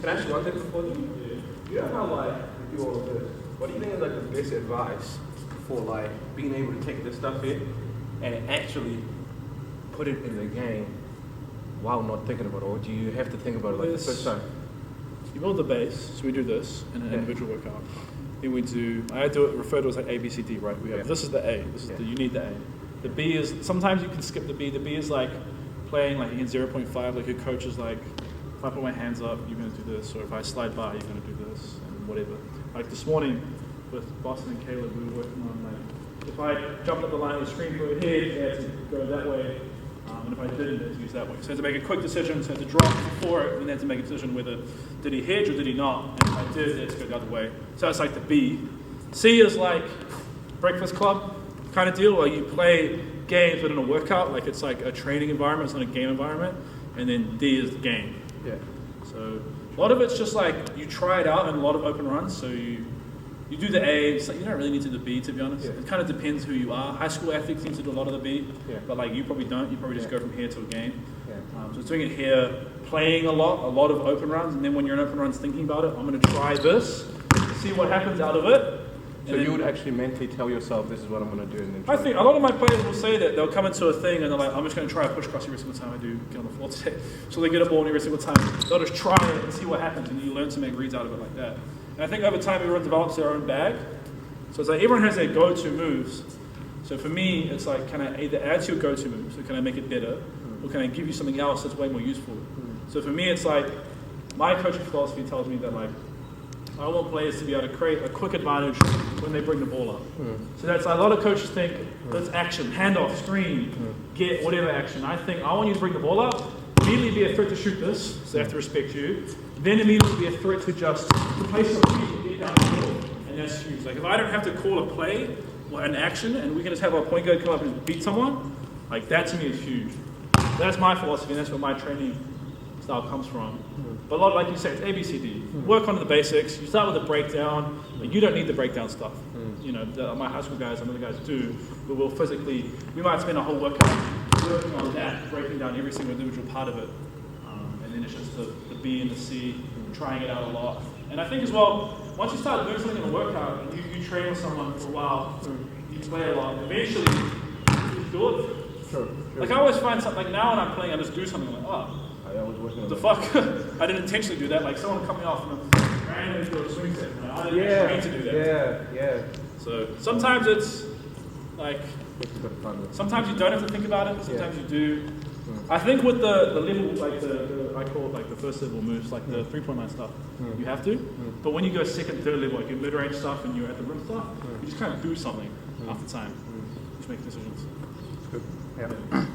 Can I ask you one thing before you? You know how like you do all of this? What do you think is like the best advice for like being able to take this stuff in and actually put it in the game while not thinking about it? Or do you have to think about it like the first time? You build the base, so we do this in an individual workout. Then we do, I do it referred to as like A, B, C, D, right? We have this is the A, this is the, you need the A. The B is, sometimes you can skip the B. The B is like playing like in 0.5, like your coach is like, if I put my hands up, you're gonna do this, or if I slide by, you're gonna do this, and whatever. Like this morning with Boston and Caleb, we were working on like, if I jumped up the line of the screen for a head, they had to go that way. And if I didn't, they had to use that way. So I had to make a quick decision, so I had to drop before it, and then had to make a decision whether did he hedge or did he not. And if I did, they had to go the other way. So that's like the B. C is like breakfast club kind of deal, where you play games within a workout, like it's like a training environment, it's not a game environment. And then D is the game. Yeah. So a lot of it's just like you try it out in a lot of open runs. So you do the A, so you don't really need to do the B, to be honest. Yeah. It kind of depends who you are. High school athletes seem to do a lot of the B, but like you probably don't. You probably just go from here to a game. Yeah. So doing it here, playing a lot of open runs, and then when you're in open runs thinking about it, I'm going to try this, see what happens out of it. So you would actually mentally tell yourself, this is what I'm going to do. And then I think a lot of my players will say that. They'll come into a thing and they're like, I'm just going to try a push cross every single time I do get on the floor today. So they get a ball every single time. They'll just try it and see what happens, and you learn to make reads out of it like that. And I think over time everyone develops their own bag. So it's like everyone has their go-to moves. So for me, it's like, can I either add to your go-to moves, so can I make it better, or can I give you something else that's way more useful? So for me, it's like, my coaching philosophy tells me that like, I want players to be able to create a quick advantage when they bring the ball up. So that's like, a lot of coaches think, that's action, handoff, screen, get whatever action. I think, I want you to bring the ball up, immediately be a threat to shoot this, so they have to respect you, then immediately be a threat to just replace your feet and get down the field. And that's huge. Like if I don't have to call a play or an action and we can just have our point guard come up and beat someone, like that to me is huge. That's my philosophy, and that's where my training style comes from. But a lot, like you said, it's A, B, C, D. Work on the basics. You start with the breakdown. Like you don't need the breakdown stuff. You know, my high school guys and other guys do, but we'll physically, we might spend a whole workout working on that, breaking down every single individual part of it. And then it's just the B and the C, trying it out a lot. And I think as well, once you start doing something in a workout, and you train with someone for a while, you play a lot, eventually you do it. Sure. Like I always find something, like now when I'm playing, I just do something like, oh, what the fuck? I didn't intentionally do that. Like someone cut me off and I randomly do a swing set. I didn't train to do that. Yeah. So sometimes it's like, sometimes you don't have to think about it, sometimes you do. I think with the level, like I call it like the first level moves, like the 3-point line stuff, you have to. But when you go second, third level, like your mid-range stuff and you're at the rim stuff, you just kind of do something after time. Just make decisions. Good. Yeah.